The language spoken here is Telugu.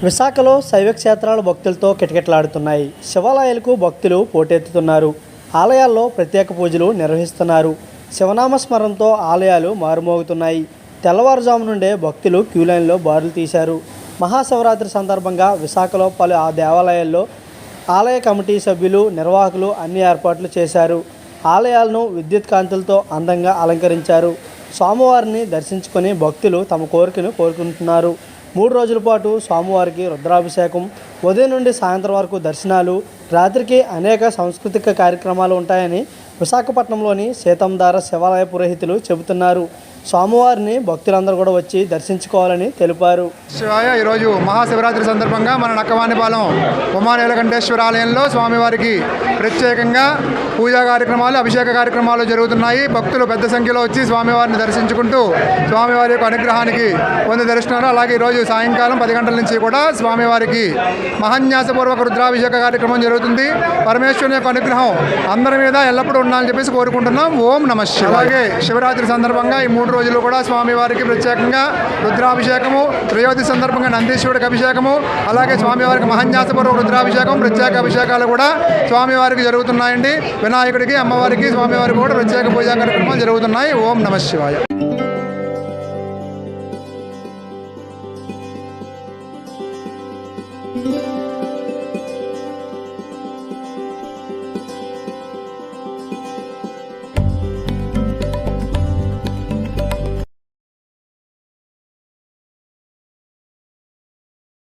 విశాఖలో శైవ క్షేత్రాల భక్తులతో కిటకిటలాడుతున్నాయి. శివాలయాలకు భక్తులు పోటెత్తుతున్నారు. ఆలయాల్లో ప్రత్యేక పూజలు నిర్వహిస్తున్నారు. శివనామస్మరణతో ఆలయాలు మారుమోగుతున్నాయి. తెల్లవారుజాము నుండే భక్తులు క్యూలైన్లో బారులు తీశారు. మహాశివరాత్రి సందర్భంగా విశాఖలో పలు దేవాలయాల్లో ఆలయ కమిటీ సభ్యులు, నిర్వాహకులు అన్ని ఏర్పాట్లు చేశారు. ఆలయాలను విద్యుత్ కాంతులతో అందంగా అలంకరించారు. స్వామివారిని దర్శించుకొని భక్తులు తమ కోరికను కోరుకుంటున్నారు. 3 రోజుల పాటు స్వామివారికి రుద్రాభిషేకం, ఉదయం నుండి సాయంత్రం వరకు దర్శనాలు, రాత్రికి అనేక సాంస్కృతిక కార్యక్రమాలు ఉంటాయని విశాఖపట్నంలోని సీతంధార శివాలయ పురోహితులు చెబుతున్నారు. స్వామివారిని భక్తులందరూ కూడా వచ్చి దర్శించుకోవాలని తెలిపారు. శివాయ ఈరోజు మహాశివరాత్రి సందర్భంగా మన నక్కవానిపాలెం ఉమానీలకంఠేశ్వర ఆలయంలో స్వామివారికి ప్రత్యేకంగా పూజా కార్యక్రమాలు, అభిషేక కార్యక్రమాలు జరుగుతున్నాయి. భక్తులు పెద్ద సంఖ్యలో వచ్చి స్వామివారిని దర్శించుకుంటూ స్వామివారి యొక్క అనుగ్రహానికి పొందుదరుస్తున్నారు. అలాగే ఈరోజు సాయంకాలం 10 గంటల నుంచి కూడా స్వామివారికి మహాన్యాసపూర్వక రుద్రాభిషేక కార్యక్రమం జరుగుతుంది. పరమేశ్వరుని యొక్క అనుగ్రహం అందరి మీద ఎల్లప్పుడూ ఉండాలని చెప్పేసి కోరుకుంటున్నాం. ఓం నమః శివాయ. అలాగే శివరాత్రి సందర్భంగా ఈ 3 రోజులు కూడా స్వామివారికి ప్రత్యేకంగా రుద్రాభిషేకము, త్రయోదశి సందర్భంగా నందీశ్వరుడికి అభిషేకము, అలాగే స్వామివారికి మహాన్యాసపూర్వక రుద్రాభిషేకం, ప్రత్యేక అభిషేకాలు కూడా స్వామివారికి జరుగుతున్నాయండి. వినాయకుడికి, అమ్మవారికి, స్వామివారికి కూడా ప్రత్యేక పూజా కార్యక్రమాలు జరుగుతున్నాయి. ఓం నమః శివాయ.